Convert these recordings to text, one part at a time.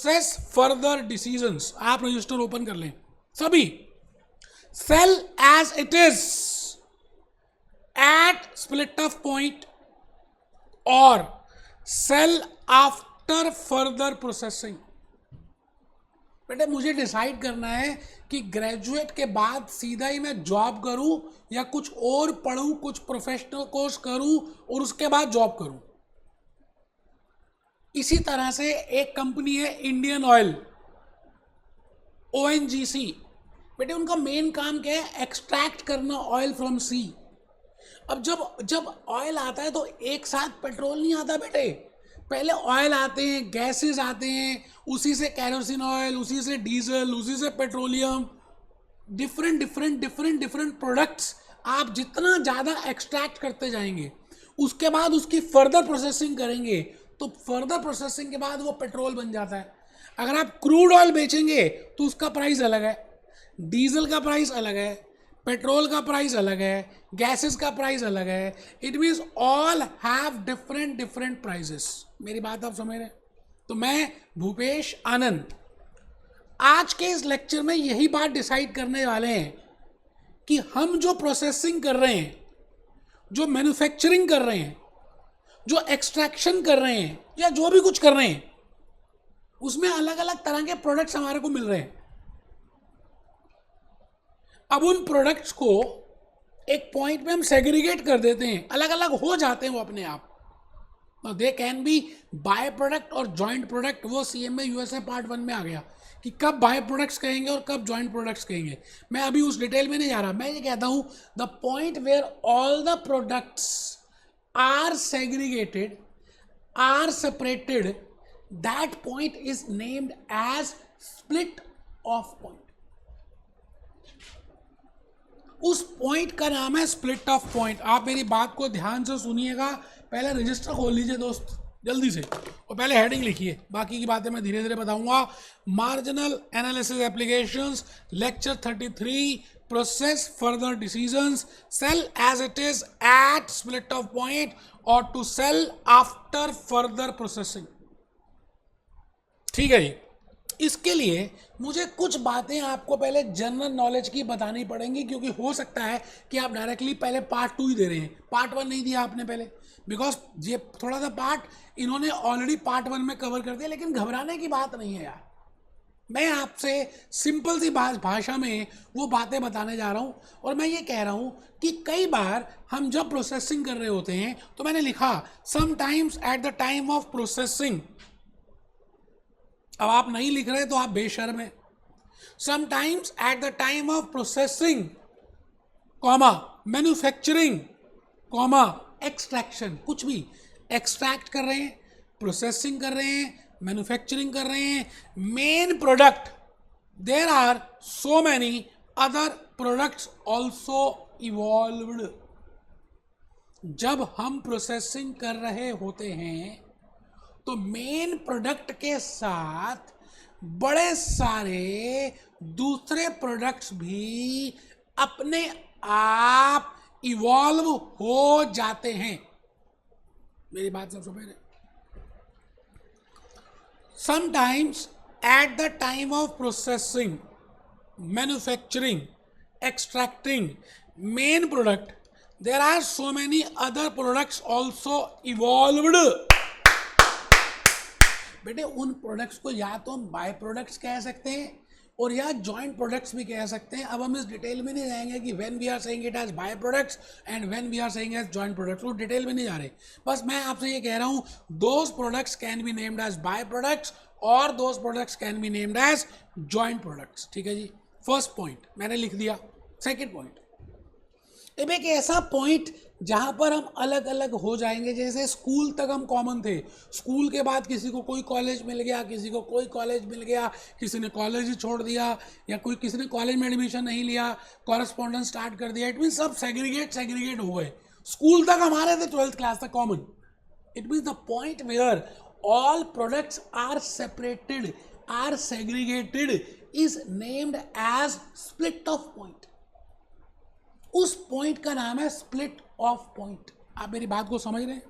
Process further decisions, आप register open कर लें सभी, sell as it is at split off point और सेल आफ्टर फर्दर प्रोसेसिंग। बेटे मुझे डिसाइड करना है कि ग्रेजुएट के बाद सीधा ही मैं जॉब करूं या कुछ और पढूं, कुछ प्रोफेशनल कोर्स करूं और उसके बाद जॉब करूं। इसी तरह से एक कंपनी है इंडियन ऑयल, ONGC। बेटे उनका मेन काम क्या है? एक्सट्रैक्ट करना ऑयल फ्रॉम सी। अब जब ऑयल आता है तो एक साथ पेट्रोल नहीं आता बेटे, पहले ऑयल आते हैं, गैसेस आते हैं, उसी से कैरोसिन ऑयल, उसी से डीजल, उसी से पेट्रोलियम, डिफरेंट प्रोडक्ट्स आप जितना ज़्यादा एक्सट्रैक्ट करते जाएंगे उसके बाद उसकी फर्दर प्रोसेसिंग करेंगे तो फर्दर प्रोसेसिंग के बाद वो पेट्रोल बन जाता है। अगर आप क्रूड ऑयल बेचेंगे तो उसका प्राइस अलग है, डीजल का प्राइस अलग है, पेट्रोल का प्राइस अलग है, गैसेस का प्राइस अलग है। It means all have different prices. मेरी बात आप समझ रहे हैं? तो मैं भूपेश आनंद आज के इस लेक्चर में यही बात डिसाइड करने वाले हैं कि हम जो प्रोसेसिंग कर रहे हैं, जो मैन्युफैक्चरिंग कर रहे हैं, जो एक्सट्रैक्शन कर रहे हैं या जो भी कुछ कर रहे हैं, उसमें अलग अलग तरह के प्रोडक्ट्स हमारे को मिल रहे हैं। अब उन प्रोडक्ट्स को एक पॉइंट पे हम सेग्रीगेट कर देते हैं, अलग अलग हो जाते हैं वो अपने आप। They can be by product और जॉइंट प्रोडक्ट। वो CMA USA पार्ट 1 में आ गया कि कब बाय प्रोडक्ट्स कहेंगे और कब जॉइंट प्रोडक्ट्स कहेंगे। मैं अभी उस डिटेल में नहीं जा रहा। मैं ये कहता हूं the point where all the products are segregated, are separated, that point is named as split off point. उस पॉइंट का नाम है स्प्लिट ऑफ पॉइंट। आप मेरी बात को ध्यान से सुनिएगा, पहले रजिस्टर खोल लीजिए दोस्त जल्दी से और पहले हेडिंग लिखिए, बाकी की बातें मैं धीरे धीरे बताऊंगा। Marginal analysis applications, lecture 33, process further decisions, sell as it is at split off point और to sell after further processing. ठीक है जी। इसके लिए मुझे कुछ बातें आपको पहले जनरल नॉलेज की बतानी पड़ेंगी, क्योंकि हो सकता है कि आप डायरेक्टली पहले पार्ट 2 ही दे रहे हैं, पार्ट 1 नहीं दिया आपने पहले, बिकॉज ये थोड़ा सा पार्ट इन्होंने ऑलरेडी पार्ट 1 में कवर कर दिया। लेकिन घबराने की बात नहीं है यार, मैं आपसे सिंपल सी भाषा में वो बातें बताने जा रहा हूँ। और मैं ये कह रहा हूँ कि कई बार हम जब प्रोसेसिंग कर रहे होते हैं तो मैंने लिखा sometimes at the time of processing. अब आप नहीं लिख रहे तो आप बेशर्म हैं। Sometimes at the time of processing, comma manufacturing, comma extraction, कुछ भी एक्सट्रैक्ट कर रहे हैं, प्रोसेसिंग कर रहे हैं, मैन्युफैक्चरिंग कर रहे हैं, main product, there are so many other products also evolved. जब हम प्रोसेसिंग कर रहे होते हैं तो मेन प्रोडक्ट के साथ बड़े सारे दूसरे प्रोडक्ट्स भी अपने आप इवॉल्व हो जाते हैं। मेरी बात सब समझ रहे? Sometimes at the time of processing, manufacturing, extracting main product, there are so many other products also evolved. बेटे उन प्रोडक्ट्स को या तो हम बाय प्रोडक्ट्स कह सकते हैं और या जॉइंट प्रोडक्ट्स भी कह सकते हैं। अब हम इस डिटेल में नहीं जाएंगे कि when we are saying it as by products and when we are saying as joint products, वो डिटेल में नहीं जा रहे। बस मैं आपसे ये कह रहा हूँ those products can be named as by products और those products can be named as joint products. ठीक है जी, फर्स्ट पॉइंट मैंने लिख दिया। सेकेंड पॉइंट, अब एक ऐसा पॉइंट जहाँ पर हम अलग अलग हो जाएंगे। जैसे स्कूल तक हम कॉमन थे, स्कूल के बाद किसी को कोई कॉलेज मिल गया, किसी को कोई कॉलेज मिल गया, किसी ने कॉलेज ही छोड़ दिया या किसी ने कॉलेज में एडमिशन नहीं लिया, कॉरेस्पॉन्डेंस स्टार्ट कर दिया। इट मीन सब सेग्रीगेट हो गए। स्कूल तक हमारे थे, 12th क्लास तक common. It means the point where all products are separated, are segregated is named as split off point. उस पॉइंट का नाम है स्प्लिट ऑफ पॉइंट। आप मेरी बात को समझ रहे हैं?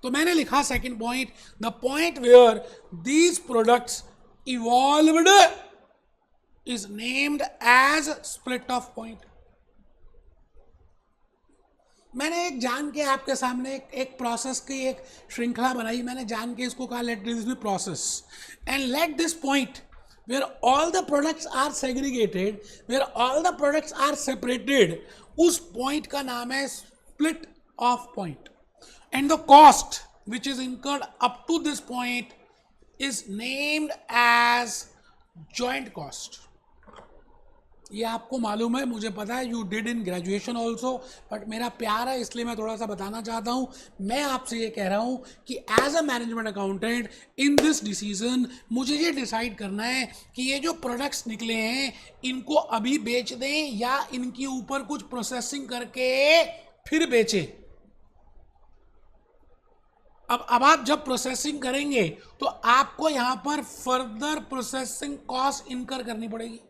तो मैंने लिखा second point, the point where these products evolved is named as split off point. मैंने एक जान के आपके सामने एक प्रोसेस की एक श्रृंखला बनाई, मैंने जान के इसको कहा let this be process and let this point where all the products are segregated, where all the products are separated, उस पॉइंट का नाम है split off point. And the cost which is incurred up to this point is named as joint cost. ये आपको मालूम है, मुझे पता है, you did in graduation also, but मेरा प्यार है इसलिए मैं थोड़ा सा बताना चाहता हूँ. मैं आपसे ये कह रहा हूँ कि as a management accountant in this decision मुझे ये डिसाइड करना है कि ये जो प्रोडक्ट्स निकले हैं इनको अभी बेच दें या इनके ऊपर कुछ प्रोसेसिंग करके फिर बेचें. अब आप जब प्रोसेसिंग करेंगे तो आपको यहाँ पर फर्दर प्रोसेसिंग कॉस्ट इनकर करनी पड़ेगी.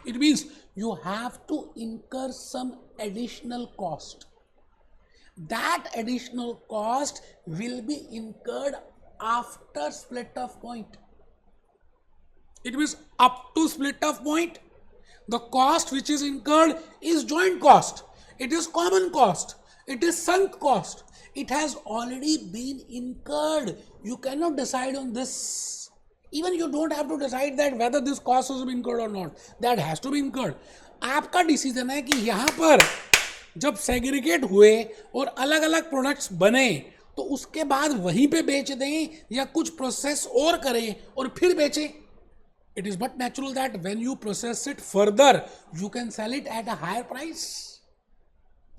It means you have to incur some additional cost. That additional cost will be incurred after split off point. It means up to split off point, the cost which is incurred is joint cost. It is common cost. It is sunk cost. It has already been incurred. You cannot decide on this. Even you don't have to decide that whether this cost has been incurred or not. That has to be incurred. आपका decision है कि यहाँ पर जब segregate हुए और अलग अलग प्रोडक्ट्स बने तो उसके बाद वहीं पे बेच दें या कुछ प्रोसेस और करें और फिर बेचें. It is but natural that when you process it further, you can sell it at a higher price.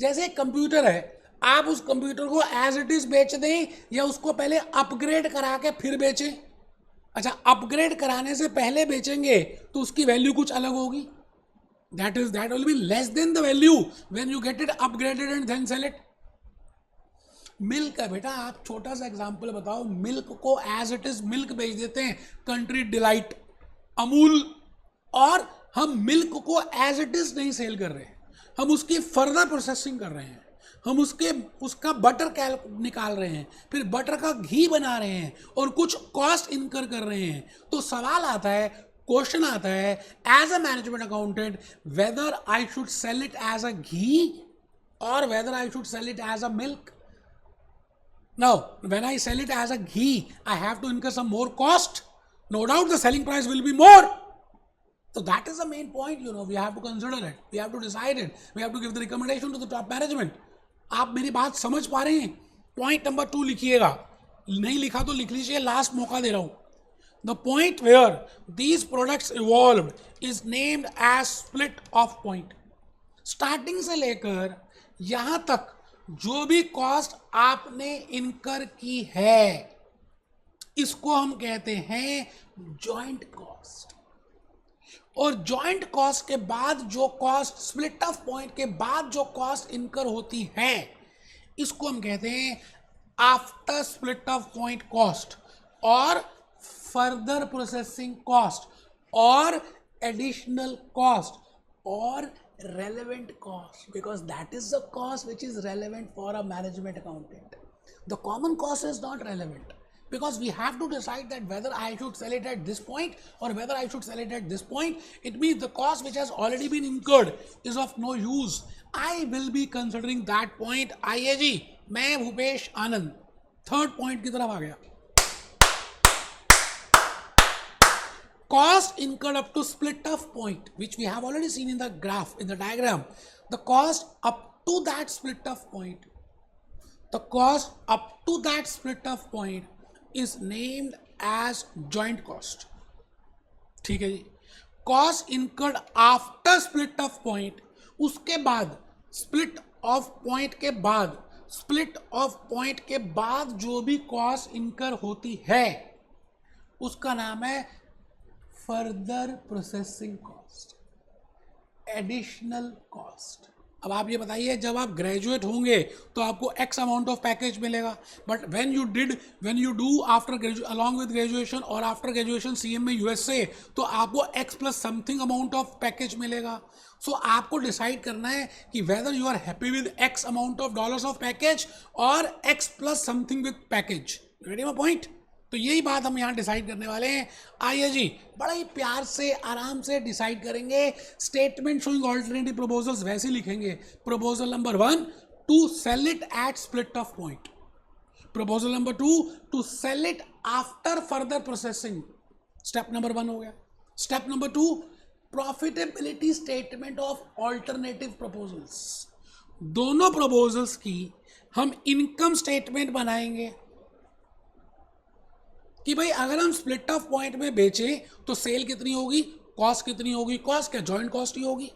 जैसे एक कंप्यूटर है, आप उस कंप्यूटर को एज इट इज बेच दें या उसको पहले अपग्रेड करा के फिर बेचें. अच्छा, अपग्रेड कराने से पहले बेचेंगे तो उसकी वैल्यू कुछ अलग होगी. That will be less than the value when you get it upgraded and then sell it. Milk है बेटा, आप छोटा सा एग्जांपल बताओ, मिल्क को एज इट इज मिल्क बेच देते हैं कंट्री डिलाइट, अमूल, और हम मिल्क को एज इट इज नहीं सेल कर रहे, हम उसकी फर्दर प्रोसेसिंग कर रहे हैं, हम उसका बटर निकाल रहे हैं, फिर बटर का घी बना रहे हैं और कुछ कॉस्ट इनकर कर रहे हैं. तो सवाल आता है, क्वेश्चन आता है as a management accountant, whether I should sell it as a ghee और whether I should sell it as a milk. Now when I sell it as a ghee I have to incur some more cost. No doubt the selling price will be more. So that is the main point, we have to consider it, we have to decide it, we have to give the recommendation to the top management. आप मेरी बात समझ पा रहे हैं? Point number 2 लिखिएगा, नहीं लिखा तो लिख लीजिए, लास्ट मौका दे रहा हूं. The point where these products evolved is named as split off point. Starting से लेकर यहां तक जो भी कॉस्ट आपने इनकर की है इसको हम कहते हैं जॉइंट कॉस्ट. और जॉइंट कॉस्ट के बाद जो कॉस्ट, स्प्लिट ऑफ पॉइंट के बाद जो कॉस्ट इनकर होती है इसको हम कहते हैं after split off point cost और फर्दर प्रोसेसिंग कॉस्ट और एडिशनल कॉस्ट और relevant cost, because that is the cost which is relevant for a management accountant. The common cost is not relevant, because we have to decide that whether I should sell it at this point or whether I should sell it at this point. It means the cost which has already been incurred is of no use. I will be considering that point. आइए जी, मैं भूपेश आनंद third point की तरफ आ गया. Cost incurred up to split off point, which we have already seen in the graph, in the diagram. The cost up to that split off point, the cost up to that split off point is named as joint cost. ठीक है जी. Cost incurred after split off point, उसके बाद split off point के बाद, split off point के बाद जो भी cost incur होती है उसका नाम है further processing cost, additional cost. अब आप ये बताइए, जब आप ग्रेजुएट होंगे तो आपको एक्स अमाउंट ऑफ पैकेज मिलेगा, but when you do after along with graduation और आफ्टर ग्रेजुएशन सीएम में यूएसए, तो आपको X plus something amount of package मिलेगा. सो आपको डिसाइड करना है कि whether you are happy with X amount of dollars of package और X plus something with package. Getting my point? तो यही बात हम यहाँ डिसाइड करने वाले हैं। आइए जी, बड़ा ही प्यार से आराम से डिसाइड करेंगे। स्टेटमेंट शोइंग ऑल्टरनेटिव प्रपोजल्स वैसे लिखेंगे। Proposal number 1, to sell it at split off point. Proposal number 2, to sell it after further processing. Step number 1 हो गया। Step number 2, profitability statement of alternative proposals. दोनों proposals की हम income statement बनाएंगे कि भाई अगर हम स्प्लिट ऑफ पॉइंट में बेचें तो सेल कितनी होगी, कॉस्ट कितनी होगी, कॉस्ट क्या जॉइंट कॉस्ट ही होगी।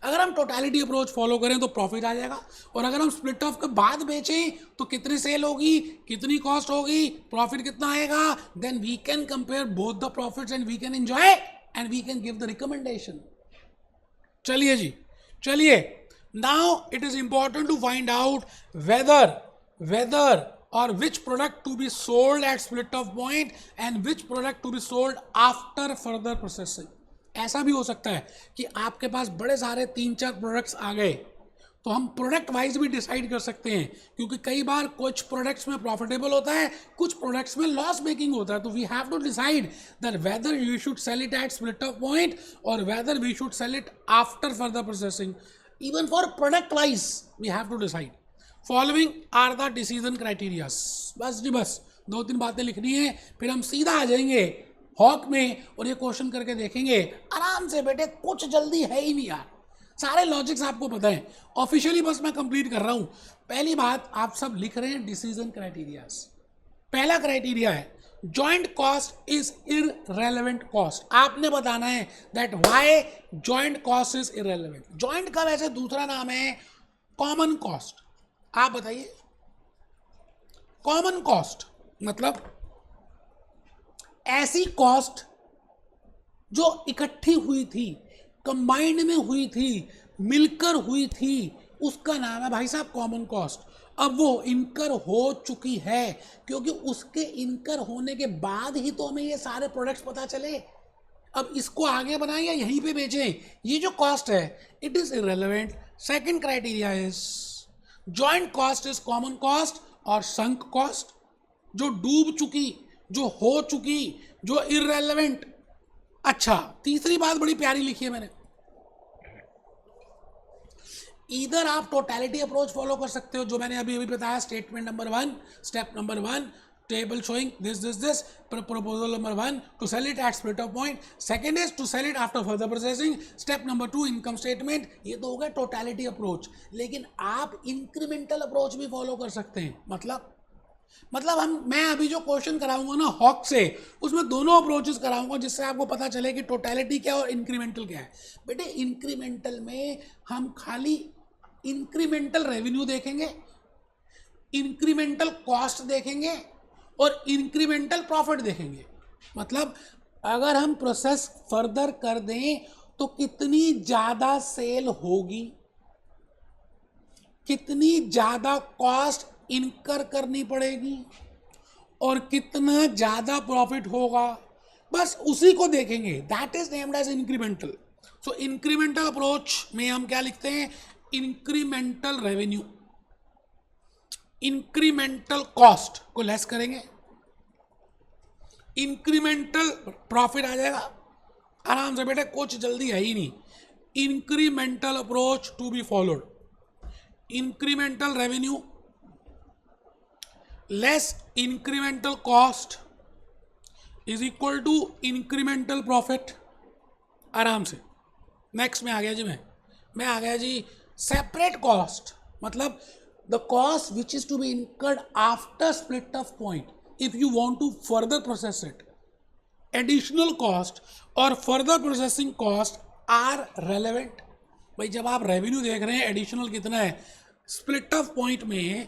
अगर हम टोटलिटी अप्रोच फॉलो करें तो प्रॉफिट आ जाएगा, और अगर हम स्प्लिट ऑफ के बाद बेचें तो कितनी सेल होगी, कितनी कॉस्ट होगी, प्रॉफिट कितना आएगा। Then we can compare both the profits and we can enjoy and we can give the recommendation. चलिए जी, चलिए। Now it is important to find out whether or which product to be sold at split of point and which product to be sold after further processing। ऐसा भी हो सकता है कि आपके पास बड़े सारे 3-4 प्रोडक्ट्स आ गए, तो हम प्रोडक्ट वाइज भी डिसाइड कर सकते हैं, क्योंकि कई बार कुछ प्रोडक्ट्स में प्रॉफिटेबल होता है, कुछ प्रोडक्ट्स में लॉस मेकिंग होता है। तो we have to decide that whether you should sell it at split off point और whether we should sell it after further processing. Even for product wise we have to decide. Following are the decision criterias. बस जी बस 2-3 बातें लिखनी है, फिर हम सीधा आ जाएंगे हॉक में और ये क्वेश्चन करके देखेंगे आराम से। बेटे कुछ जल्दी है ही नहीं यार, सारे लॉजिक्स आपको पता है। ऑफिशियली बस मैं कंप्लीट कर रहा हूँ। पहली बात आप सब लिख रहे हैं डिसीजन क्राइटेरियाज। पहला क्राइटेरिया है joint cost is irrelevant cost. आपने बताना है that why joint cost is irrelevant. Joint का वैसे दूसरा नाम है कॉमन कॉस्ट। आप बताइए, कॉमन कॉस्ट मतलब ऐसी कॉस्ट जो इकट्ठी हुई थी, कंबाइंड में हुई थी, मिलकर हुई थी, उसका नाम है भाई साहब कॉमन कॉस्ट। अब वो इनकर हो चुकी है, क्योंकि उसके इनकर होने के बाद ही तो हमें ये सारे प्रोडक्ट्स पता चले। अब इसको आगे बनाएं या यहीं पे बेचें, ये जो कॉस्ट है it is irrelevant. Second criteria is joint cost is common cost और संक कॉस्ट, जो डूब चुकी, जो हो चुकी, जो इररेलेवेंट। अच्छा, तीसरी बात बड़ी प्यारी लिखी है मैंने। इधर आप टोटलिटी अप्रोच फॉलो कर सकते हो, जो मैंने अभी बताया। Statement number 1, step number 1, table showing this proposal number 1 to sell it at split of point, second is to sell it after further processing, step number 2 income statement। ये तो हो गया टोटलिटी अप्रोच। लेकिन आप इंक्रीमेंटल अप्रोच भी follow कर सकते हैं। मतलब मैं अभी जो क्वेश्चन कराऊंगा ना हॉक से, उसमें दोनों अप्रोचेस कराऊंगा, जिससे आपको पता चले कि टोटलिटी क्या और इंक्रीमेंटल क्या है। बेटे इंक्रीमेंटल में हम खाली इंक्रीमेंटल रेवेन्यू देखेंगे, इंक्रीमेंटल कॉस्ट देखेंगे और इंक्रीमेंटल प्रॉफिट देखेंगे। मतलब अगर हम प्रोसेस फर्दर कर दें तो कितनी ज़्यादा सेल होगी, कितनी ज़्यादा कॉस्ट इनकर करनी पड़ेगी और कितना ज़्यादा प्रॉफिट होगा, बस उसी को देखेंगे। That is named as incremental. So incremental approach में हम क्या लिखते हैं, इंक्रीमेंटल रेवेन्यू, इंक्रीमेंटल कॉस्ट को लेस करेंगे, इंक्रीमेंटल प्रॉफिट आ जाएगा आराम से। बेटे कुछ जल्दी है ही नहीं। Incremental approach to be followed, incremental revenue less incremental cost is equal to incremental profit. आराम से नेक्स्ट में आ गया जी। मैं आ गया जी सेपरेट कॉस्ट, मतलब the cost which is to be incurred after split of point if you want to further process it। additional cost और further processing cost are relevant। भाई जब आप रेवेन्यू देख रहे हैं एडिशनल कितना है, स्प्लिट ऑफ पॉइंट में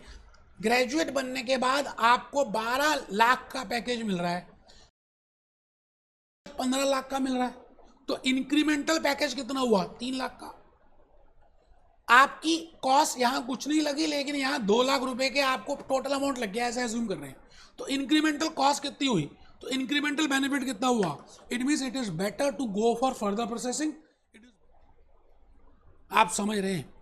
ग्रेजुएट बनने के बाद आपको 12 लाख का पैकेज मिल रहा है, 15 लाख का मिल रहा है, तो इंक्रीमेंटल पैकेज कितना हुआ, 3 लाख का। आपकी कॉस्ट यहाँ कुछ नहीं लगी, लेकिन यहाँ 2 लाख रुपए के आपको टोटल अमाउंट लग गया, ऐसे एज्यूम कर रहे हैं। तो इंक्रीमेंटल कॉस्ट कितनी हुई, तो इंक्रीमेंटल बेनिफिट कितना हुआ। It means it is better to go for further processing. आप समझ रहे हैं।